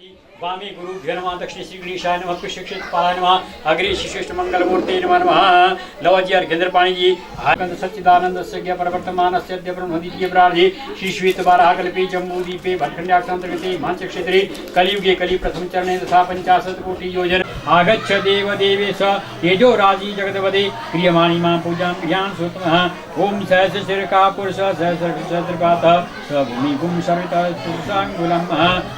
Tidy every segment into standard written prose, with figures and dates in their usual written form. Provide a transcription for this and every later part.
वामे गुरुभ्यो नमः दक्षिणे श्री गणेशाय नमः पुष्यक्षेत्रपालाय नमः अग्रे श्रीश्रेष्ठ मंगलमूर्ते नमः लवजी अर्घ्येन्द्रपाणि जी आनंद सच्चिदानंद सज्ञ प्रवर्तमानस्य अद्य ब्रह्मद्वितीय प्रारब्धे श्री श्वेत बाराकल्पे जम्बूदीपे भट्टखंडाक्षांतर्गते मांसक्षेत्रे कलियुगे कलि प्रथम चरणे तथा 50 कोटि योजन आगच्छ देव देवेश तेजो राजी जगदवदे क्रियमाणि मां पूजां ज्ञान सुतमः ओम सहस्रशिरका पुरुष सहस्रपात भूमि भूम सरिता सुरसांगुलम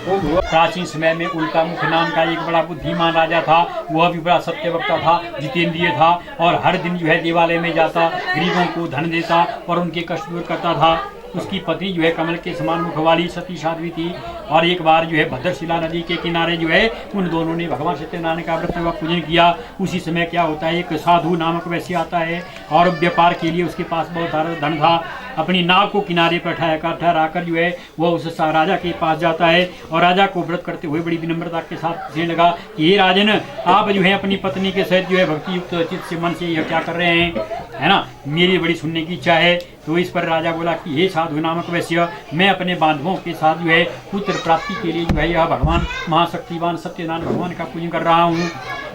ओम। प्राचीन समय में उल्का मुख नाम का एक बड़ा बुद्धिमान राजा था। वह भी बड़ा सत्यवक्ता था, जितेंद्रिय था और हर दिन जो है देवालय में जाता, गरीबों को धन देता और उनके कष्ट दूर करता था। उसकी पत्नी जो है कमल के समान मुख वाली सती साध्वी थी और एक बार जो है भद्रशिला नदी के किनारे जो है उन दोनों ने भगवान सत्यनारायण का व्रत व पूजन किया। उसी समय क्या होता है, एक साधु नामक वैश्य आता है और व्यापार के लिए उसके पास बहुत सारा धन था। अपनी नाव को किनारे पर ठहरा कर जो है वह उस राजा के पास जाता है और राजा को व्रत करते हुए बड़ी विनम्रता के साथ कहने लगा कि हे राजन, आप जो है अपनी पत्नी के साथ जो है भक्ति युक्त चित्त से मन से यह क्या कर रहे हैं, है ना, मेरी बड़ी सुनने की इच्छा है। तो इस पर राजा बोला कि हे साधु नामक वैश्य, मैं अपने बांधवों के साथ जो है पुत्र प्राप्ति के लिए जो है यह भगवान महाशक्तिवान सत्यनारायण भगवान का पूजन कर रहा हूँ।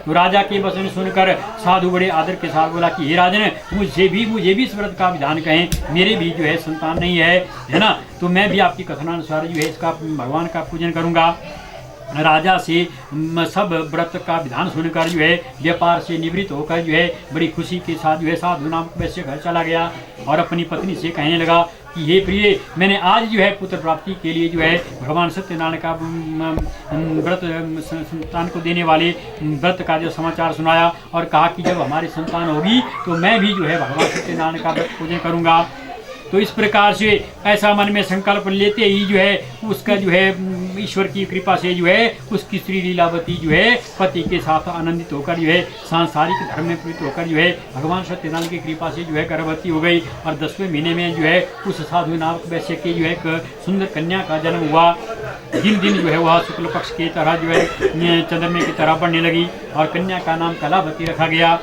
तो राजा के वचन सुनकर साधु बड़े आदर के साथ बोला कि हे राजन, मुझे भी इस व्रत का विधान कहें, मेरे भी जो है संतान नहीं है ना, तो मैं भी आपकी कथनानुसार जो है इसका भगवान का पूजन करूँगा। राजा से सब व्रत का विधान सुनकर जो है व्यापार से निवृत्त होकर जो है बड़ी खुशी के साथ जो है साधु नामक वैश्य घर चला गया और अपनी पत्नी से कहने लगा कि हे प्रिय, मैंने आज जो है पुत्र प्राप्ति के लिए जो है भगवान सत्यनारायण का व्रत संतान को देने वाले व्रत का जो समाचार सुनाया और कहा कि जब हमारी संतान होगी तो मैं भी जो है भगवान सत्यनारायण का व्रत पूजन करूँगा। तो इस प्रकार से ऐसा मन में संकल्प लेते ही जो है उसका जो है ईश्वर की कृपा से जो है उसकी स्त्री लीलावती जो है पति के साथ आनंदित होकर जो है सांसारिक धर्म में प्रवृत्त होकर जो है भगवान सत्यनारायण की कृपा से जो है गर्भवती हो गई और 10वें महीने में जो है उस साधु नामक वैश्य की जो है एक सुंदर कन्या का जन्म हुआ। दिन दिन जो है वह शुक्ल पक्ष की तरह जो है चंद्रमा की तरह बढ़ने लगी और कन्या का नाम कलावती रखा गया।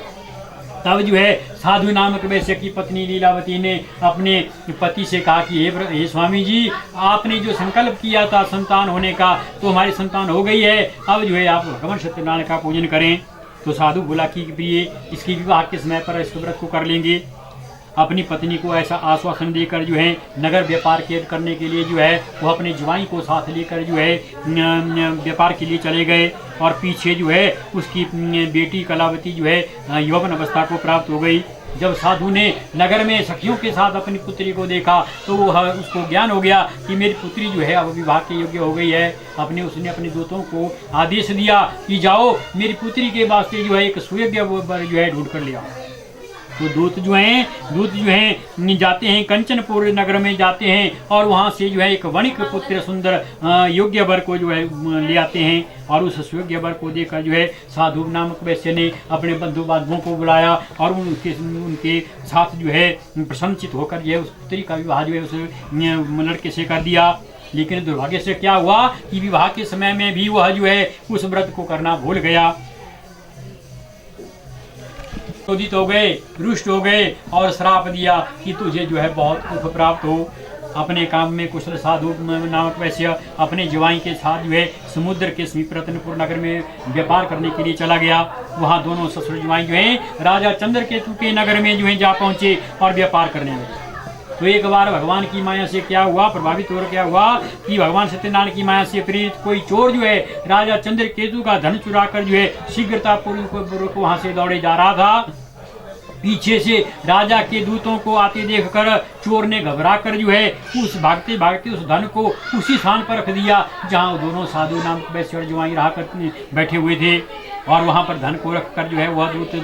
तब जो है साधु नामक वैश्य की पत्नी लीलावती ने अपने पति से कहा कि हे स्वामी जी, आपने जो संकल्प किया था संतान होने का तो हमारी संतान हो गई है, अब जो है आप भगवान सत्यनारायण का पूजन करें। तो साधु बोला कि प्रिय, इसकी विवाह के समय पर इस व्रत को कर लेंगे। अपनी पत्नी को ऐसा आश्वासन देकर जो है नगर व्यापार करने के लिए जो है वह अपने जुआई को साथ लेकर जो है व्यापार के लिए चले गए और पीछे जो है उसकी बेटी कलावती जो है यौवन अवस्था को प्राप्त हो गई। जब साधु ने नगर में सखियों के साथ अपनी पुत्री को देखा तो उसको ज्ञान हो गया कि मेरी पुत्री जो है अब विवाह के योग्य हो गई है। उसने अपने दूतों को आदेश दिया कि जाओ मेरी पुत्री के वास्ते जो है एक सुयोग्य वर जो है ढूंढ कर ले आओ। तो दूत जो हैं जाते हैं कंचनपुर नगर में जाते हैं और वहाँ से जो है एक वणिक पुत्र सुंदर योग्य वर को जो है ले आते हैं और उस योग्य वर को देखकर जो है साधु नामक वैश्य ने अपने बंधु बांधवों को बुलाया और उनके साथ जो है प्रसन्नचित होकर जो है उस पुत्री का विवाह जो है उस लड़के से कर दिया। लेकिन दुर्भाग्य से क्या हुआ कि विवाह के समय में भी वह जो है उस व्रत को करना भूल गया। क्रोधित हो गए, रुष्ट हो गए और श्राप दिया कि तुझे जो है बहुत दुख प्राप्त हो। अपने काम में कुशल साधु नामक वैश्य अपने जुआई के साथ जो है समुद्र के समीप रत्नपुर नगर में व्यापार करने के लिए चला गया। वहाँ दोनों ससुर जुआई जो है राजा चंद्रकेतु के नगर में जो है जा पहुँचे और व्यापार करने लगे। तो एक बार भगवान की माया से क्या हुआ, प्रभावित हो क्या हुआ कि भगवान सत्यनारायण की माया से प्रेरित कोई चोर जो है राजा चंद्रकेतु का धन चुरा कर जो है शीघ्रतापूर्वक वहां से दौड़े जा रहा था। पीछे से राजा के दूतों को आते देखकर चोर ने घबरा कर जो है उस भागते भागते उस धन को उसी स्थान पर रख दिया जहां दोनों साधु नाम वैश्य जुआई रहा कर बैठे हुए थे और वहां पर धन को रख कर जो है वह दूत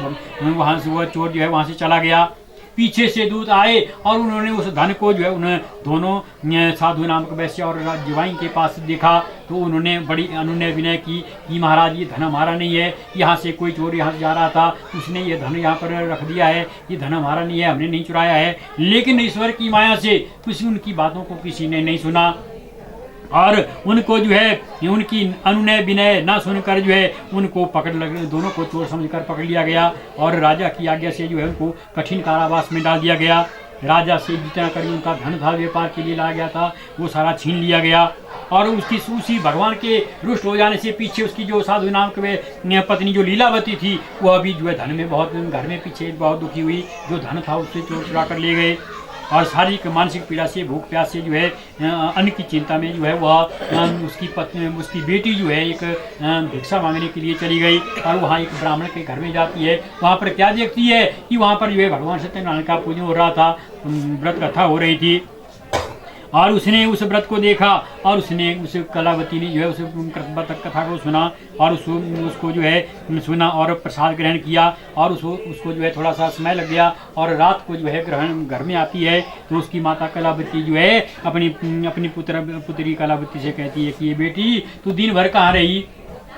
वहां से वह चोर जो है वहां से चला गया। पीछे से दूत आए और उन्होंने उस धन को जो है उन्हें दोनों साधु नामक वैश्य और जुआई के पास देखा तो उन्होंने बड़ी अनुनय विनय की कि महाराज ये धन हमारा नहीं है, यहाँ से कोई चोर यहाँ से जा रहा था, उसने ये धन यहाँ पर रख दिया है, ये धन हमारा नहीं है, हमने नहीं चुराया है। लेकिन ईश्वर की माया से उनकी बातों को किसी ने नहीं सुना और उनको जो है उनकी अनुनय विनय ना सुनकर जो है उनको दोनों को चोर समझकर पकड़ लिया गया और राजा की आज्ञा से जो है उनको कठिन कारावास में डाल दिया गया। राजा से जितना कड़ी उनका धन था व्यापार के लिए लाया गया था वो सारा छीन लिया गया। और उसकी उसी भगवान के रुष्ट हो जाने से पीछे उसकी जो साधु नाम के पत्नी जो लीलावती थी वो अभी जो है धन में बहुत घर में पीछे बहुत दुखी हुई, जो धन था उससे चोर चुरा कर ले गए। और शारीरिक मानसिक पीड़ा से भूख प्यास से जो है अन्न की चिंता में जो है वह उसकी पत्नी उसकी बेटी जो है एक भिक्षा मांगने के लिए चली गई और वहाँ एक ब्राह्मण के घर में जाती है। वहाँ पर क्या देखती है कि वहाँ पर जो है भगवान सत्यनारायण का पूजन हो रहा था, व्रत कथा हो रही थी और उसने उस व्रत को देखा और उसने उस कलावती ने जो है उस कथा को सुना और उसको जो है सुना और प्रसाद ग्रहण किया और उसको जो है थोड़ा सा समय लग गया और रात को जो है ग्रहण घर में आती है तो उसकी माता कलावती जो है अपनी पुत्री कलावती से कहती है कि ये बेटी तू दिन भर कहाँ रही,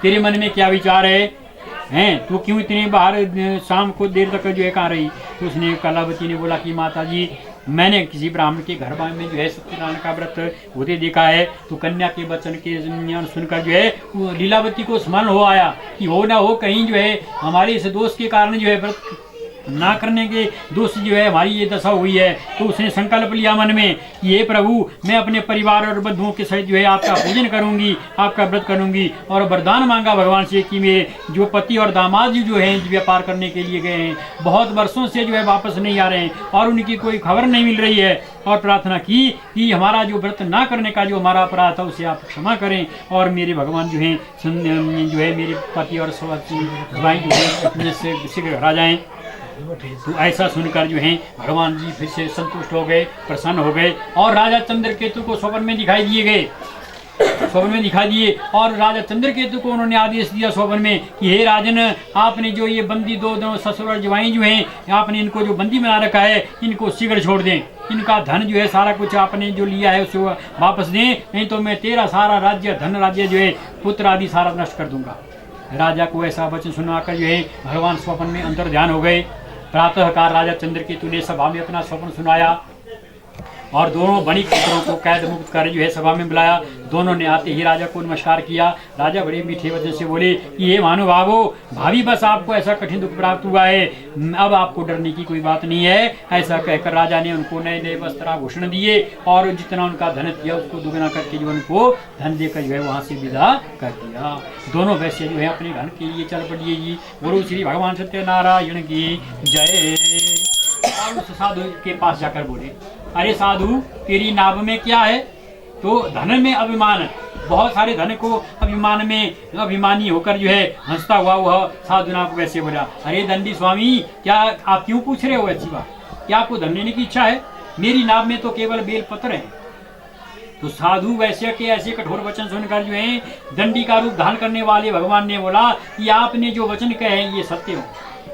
तेरे मन में क्या विचार हैं तू क्यों इतने बाहर शाम को देर तक जो है कहाँ रही। तो उसने कलावती ने बोला कि माता जी मैंने किसी ब्राह्मण के घर में जो है सत्यनारायण का व्रत होते देखा है तो कन्या के वचन के सुनकर जो है लीलावती को स्मरण हो आया कि हो ना हो कहीं जो है हमारे इस दोष के कारण जो है व्रत ना करने के दोष जो है हमारी ये दशा हुई है। तो उसने संकल्प लिया मन में कि हे प्रभु मैं अपने परिवार और बंधुओं के सहित जो है आपका पूजन करूंगी, आपका व्रत करूंगी और वरदान मांगा भगवान से कि मेरे जो पति और दामाद जो हैं व्यापार करने के लिए गए हैं बहुत वर्षों से जो है वापस नहीं आ रहे हैं और उनकी कोई खबर नहीं मिल रही है और प्रार्थना की कि हमारा जो व्रत ना करने का जो हमारा अपराध था उसे आप क्षमा करें और मेरे भगवान जो है मेरे पति और भाई जो है शीघ्र घर आ जाएं। तो ऐसा सुनकर जो है भगवान जी फिर से संतुष्ट हो गए, प्रसन्न हो गए और राजा चंद्रकेतु को स्वप्न में दिखाई दिए और राजा चंद्रकेतु को उन्होंने आदेश दिया स्वप्न में कि हे राजन आपने जो ये बंदी दो ससुर और जवाई जो हैं आपने इनको जो बंदी बना रखा है इनको शीघ्र छोड़ दें, इनका धन जो है सारा कुछ आपने जो लिया है उसे वापस दें, नहीं तो मैं तेरा सारा धन राज्य जो है पुत्र आदि सारा नष्ट कर दूंगा। राजा को ऐसा वचन सुनाकर जो है भगवान स्वप्न में अंतर ध्यान हो गए। प्रातःकाल राजा चंद्रकेतु ने सभा में अपना स्वप्न सुनाया और दोनों बणिक पुत्रों को कैद मुक्त कर जो है सभा में बुलाया। दोनों ने आते ही राजा को नमस्कार किया। राजा बड़े मीठे वचन से बोले कि ये महानुभावो भाभी बस आपको ऐसा कठिन दुख प्राप्त हुआ है, अब आपको डरने की कोई बात नहीं है। ऐसा कहकर राजा ने उनको नए नए वस्त्र आभूषण दिए और जितना उनका धन दिया उसको दुगना करके जो उनको धन देकर जो है वहाँ से विदा कर दिया। दोनों वैश्य जो है अपने घर के लिए चल पड़िए जी। गुरु श्री भगवान सत्यनारायण की जय। और उस साधु के पास जाकर बोले अरे साधु तेरी नाभ में क्या है। तो धन में अभिमान, बहुत सारे धन को अभिमान में अभिमानी होकर जो है हंसता हुआ वह साधु नाभ वैसे बोला अरे दंडी स्वामी क्या आप क्यों पूछ रहे हो ऐसी बात, क्या आपको धन लेने की इच्छा है, मेरी नाभ में तो केवल बेल पत्र है। तो साधु वैश्य के ऐसे कठोर वचन सुनकर जो है दंडी का रूप धारण करने वाले भगवान ने बोला कि आपने जो वचन कहे ये सत्य हो।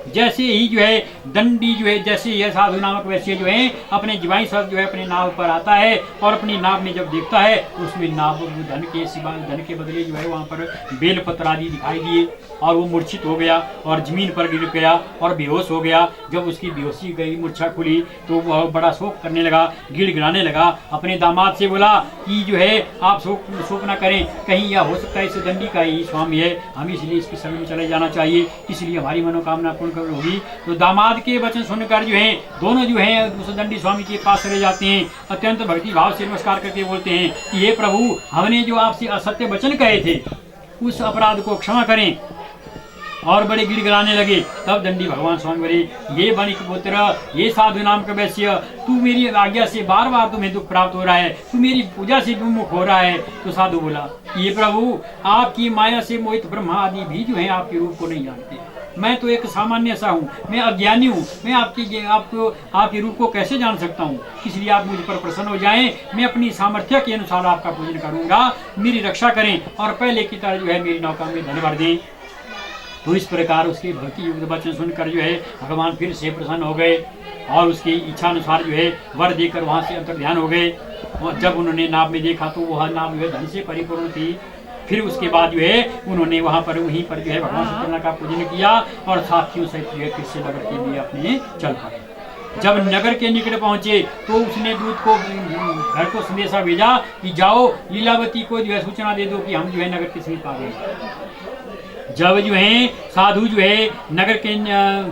जैसे ही जो है दंडी जो है जैसे यह साधु नामक वैश्य जो है अपने जीवाई सब जो है अपने नाव पर आता है और अपनी नाव में जब देखता है उसमें नाव धन के सिवा धन के बदले जो है वहाँ पर बेलपत्र आदि दिखाई दिए और वो मूर्छित हो गया और जमीन पर गिर गया और बेहोश हो गया। जब उसकी बेहोशी गई मूर्छा खुली तो वह बड़ा शोक करने लगा, गिड़गिड़ाने लगा। अपने दामाद से बोला कि जो है आप शोक ना करें, कहीं यह हो सकता है इस दंडी का ही स्वामी है, हम इसलिए इसके समय में चले जाना चाहिए, इसलिए हमारी मनोकामना पूर्ण होगी। तो दामाद के वचन सुनकर जो है दोनों जो है उस दंडी स्वामी के पास चले जाते हैं। अत्यंत भक्ति भाव से नमस्कार करके बोलते हैं कि हे प्रभु हमने जो आपसे असत्य वचन कहे थे उस अपराध को क्षमा करें। और बड़े गिड़गिड़ाने लगे। तब दंडी भगवान स्वामी बोले ये बणिक पुत्र ये साधु नाम का वैश्य तू मेरी आज्ञा से बार बार तुम्हें दुख प्राप्त हो रहा है, तू मेरी पूजा से विमुख हो रहा है। तो साधु बोला ये प्रभु आपकी माया से मोहित ब्रह्मा आदि भी जो है आपके रूप को नहीं जानते, मैं तो एक सामान्य सा हूँ, मैं अज्ञानी हूँ, मैं आपके रूप को कैसे जान सकता हूँ। इसलिए आप मुझ पर प्रसन्न हो जाएं, मैं अपनी सामर्थ्य के अनुसार आपका पूजन करूंगा, मेरी रक्षा करें और पहले की तरह जो है मेरी नौका में धन भर दें। तो इस प्रकार उसके भक्ति युक्त वचन सुनकर जो है भगवान फिर से प्रसन्न हो गए और उसकी इच्छा अनुसार जो है वर देकर वहाँ से अंतर्ध्यान हो गए। और जब उन्होंने नाव में देखा तो वह नाव जो है धन से परिपूर्ण थी। फिर उसके बाद जो है उन्होंने वहीं पर जो है भगवान सत्यनारायण का पूजन किया और साथियों सहित जो है फिर से नगर के लिए अपने चल पड़े। जब नगर के निकट पहुंचे तो उसने दूत को घर को संदेशा भेजा कि जाओ लीलावती को जो है सूचना दे दो कि हम जो है नगर के समीप आ गए। जब जो है साधु जो है नगर के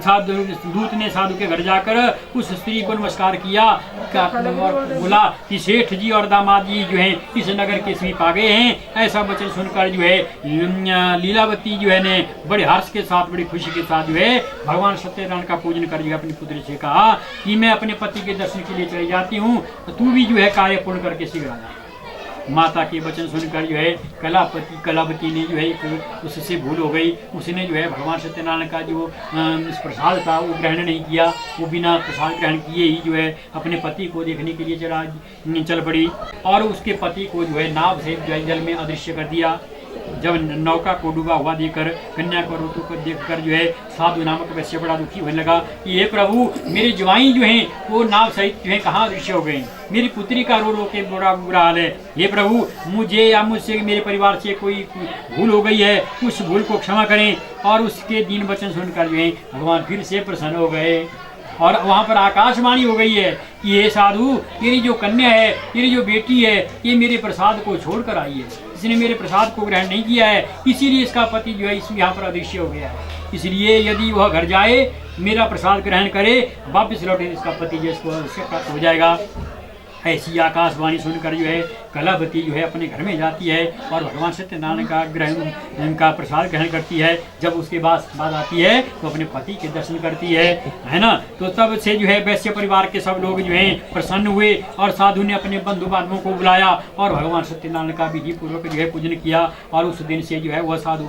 साधु दूत ने साधु के घर जाकर उस स्त्री को नमस्कार किया और बोला कि सेठ जी और दामाद जी जो है इस नगर के समीप आ गए हैं। ऐसा वचन सुनकर जो है लीलावती जो है ने बड़े हर्ष के साथ बड़ी खुशी के साथ जो है भगवान सत्यनारायण का पूजन कर जो है अपनी पुत्री से कहा कि मैं अपने पति के दर्शन के लिए चली जाती हूँ, तो तू भी जो है कार्य पूर्ण करके शीघ्र आ जा। माता के वचन सुनकर जो है कलावती ने जो है उससे भूल हो गई। उसने जो है भगवान सत्यनारायण का जो प्रसाद था वो ग्रहण नहीं किया। वो बिना प्रसाद ग्रहण किए ही जो है अपने पति को देखने के लिए चल पड़ी और उसके पति को जो है नाव से जल में अदृश्य कर दिया। जब नौका को डूबा हुआ देखकर कन्या को ऋतु को देखकर जो है साधु नामक वैश्य बड़ा दुखी होने लगा कि हे प्रभु, मेरे ज्वाई जो हैं वो नाव सहित जो है कहाँ दृश्य हो गए, मेरी पुत्री का रो रो के बुरा हाल है। हे प्रभु, मुझे या मुझसे मेरे परिवार से कोई भूल हो गई है, उस भूल को क्षमा करें। और उसके दीन वचन सुनकर जो है भगवान फिर से प्रसन्न हो गए और वहाँ पर आकाशवाणी हो गई है कि ये साधु, तेरी जो कन्या है, तेरी जो बेटी है, ये मेरे प्रसाद को छोड़कर आई है, इसने मेरे प्रसाद को ग्रहण नहीं किया है, इसीलिए इसका पति जो है इसमें यहाँ पर अदृश्य हो गया है। इसलिए यदि वह घर जाए, मेरा प्रसाद ग्रहण करे, वापस लौटे, इसका पति जो इसको अवश्य प्राप्त हो जाएगा। ऐसी आकाशवाणी सुनकर जो है कलावती जो है अपने घर में जाती है और भगवान सत्यनारायण का ग्रहण का प्रसाद ग्रहण करती है। जब उसके बाद आती है तो अपने पति के दर्शन करती है ना। तो तब से जो है वैश्य परिवार के सब लोग जो हैं प्रसन्न हुए और साधु ने अपने बंधु बांधवों को बुलाया और भगवान सत्यनारायण का विधि पूर्वक जो है पूजन किया। और उस दिन से जो है वह साधु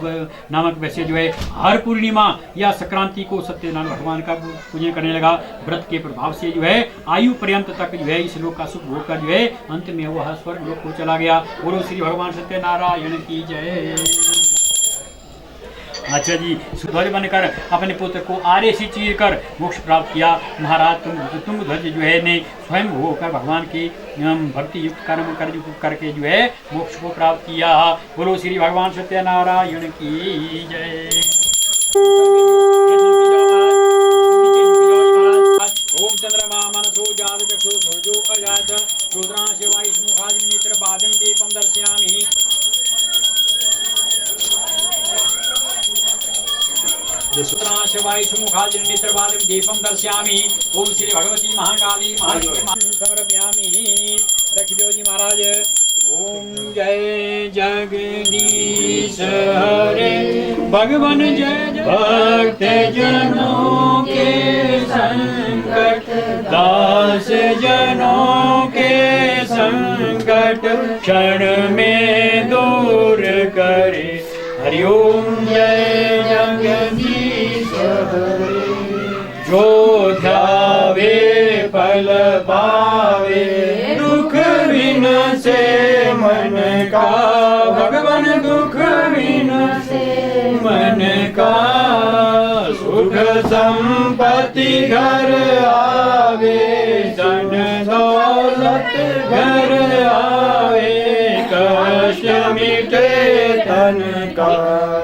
नामक वैश्य जो है हर पूर्णिमा या संक्रांति को सत्यनारायण भगवान का पूजन करने लगा। व्रत के प्रभाव से जो है आयु पर्यंत तक जो है इस लोक का सुख भोग कर जो है अंत में वह स्वर्ग लोक को चला गया। बोलो श्री भगवान सत्यनारायण की जय। अच्छा जी, ध्वज बनकर अपने पुत्र को आरे से चीर कर मोक्ष प्राप्त किया। महाराज तुम ध्वज जो है ने स्वयं होकर भगवान की भक्ति युक्त कर्म करके जो है मोक्ष को प्राप्त किया। बोलो श्री भगवान सत्यनारायण की जय। ओम चंद्रमा मनसो जात चक्षु ध्वजो अजात रुद्रांश वायुमुखादि नेत्र बादम दीपम दर्शयामि। रुद्रांश वायुमुखादि नेत्र बादम दीपम दर्शयामि। ओम श्री भगवती महाकाली समर्पयामि। रख दो जी महाराज। ओम जय जगदीश हरे भगवान जय भक्त जनों के संकट दास जनों के संकट क्षण में दूर करे। हरि ओम जय जगदीश हरे। जो ध्यावे फल पावे दुख बिन से मन का। भगवान दुख बिन से मन का। सुख संपत्ति घर आवे धन दौलत घर आवे कष्ट मिटे तन का।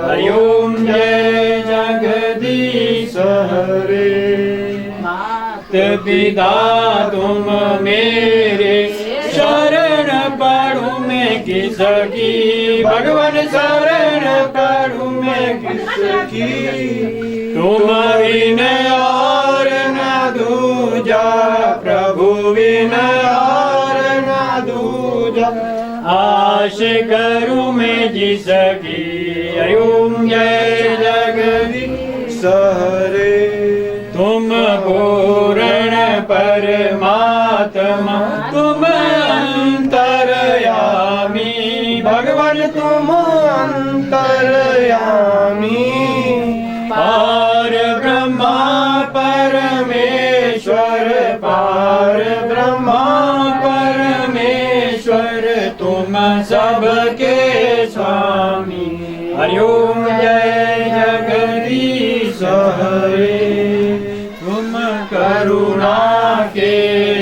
हरि ओम जय जगदीश हरे। पिता तुम मेरे शरण पढ़ूं मैं किसकी। भगवान शरण पढ़ूं मैं किसकी। तुम बिन और न दूजा प्रभु बिन और न दूजा। आश करूं मैं जिसकी। हरि ओम जय जगदीश हरे। तुम पूर्ण परमात्मा तुम अंतर्यामी। भगवान तुम अंतर्यामी। पार ब्रह्मा परमेश्वर पार ब्रह्मा परमेश्वर तुम सबके स्वामी। हरि ओम जय जगदीश हरे। करुणा के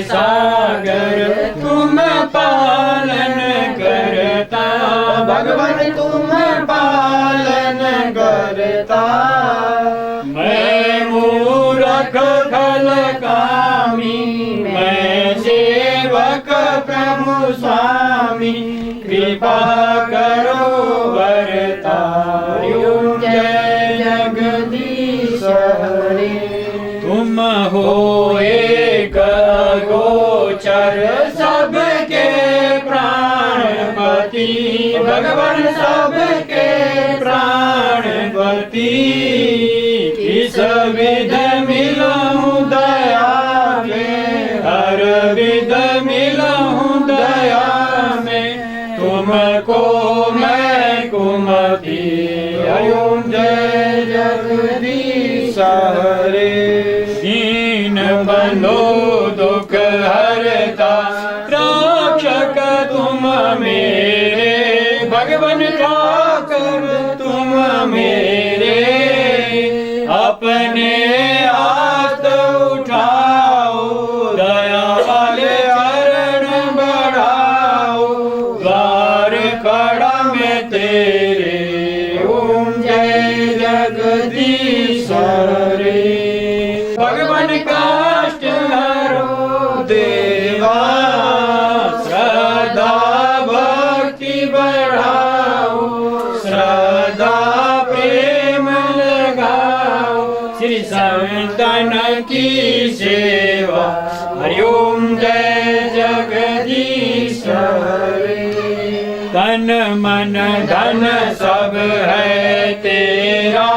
सागर तुम पालन करता। भगवान तुम पालन करता। मैं मूर्ख खल कामी मैं सेवक प्रभु स्वामी। कृपा करो वरता। ओम जय भगवान सबके प्राणपति किस विध मिलऊं दया में हर विध मिलऊं दया में तुमको मैं कुमति हरिओम जय जगदीश हरे दीन बंधो दुख हरता रक्षक तुम मेरे भगवान ठाकुर तुम मेरे अपने हाथ उठाओ दया वाले चरण बढ़ाओ द्वार खड़ा में तेरे ओम जय जगदीश हरे भगवान कष्ट हरो देवा श्रद्धा भक्ति बढ़ाओ श्रद्धा प्रेम लगाओ श्री संतन की सेवा हरिओम जय जगदीश हरे तन मन धन सब है तेरा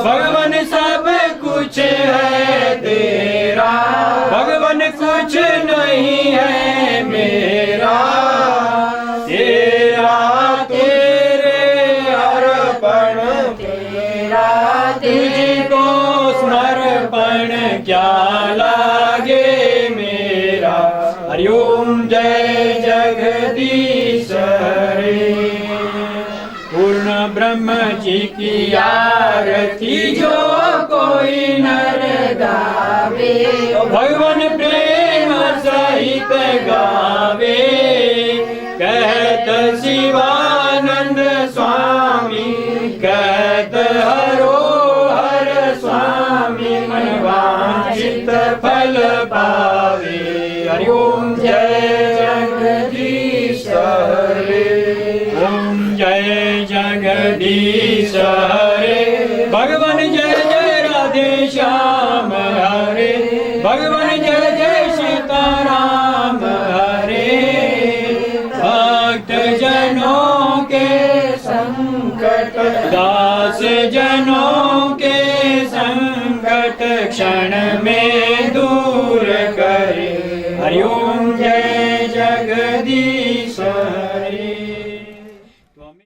भगवान सब कुछ है तेरा भगवान कुछ नहीं है मेरा तेरा तेरे अर्पण तेरा तुझको समर्पण क्या लागे मेरा हरिओम जय जगदीश हरे पूर्ण ब्रह्म जी की आरती जो कोई नर गावे भगवान प्रेम सहित गावे कहत शिवानंद स्वामी कहत हरो हर स्वामी मन वांछित फल पावे हरिओम जय जगदीश हरे ओम जय जगदीश हरे भगवान जय जय राधे श्याम हरे भगवान जय जय सीताराम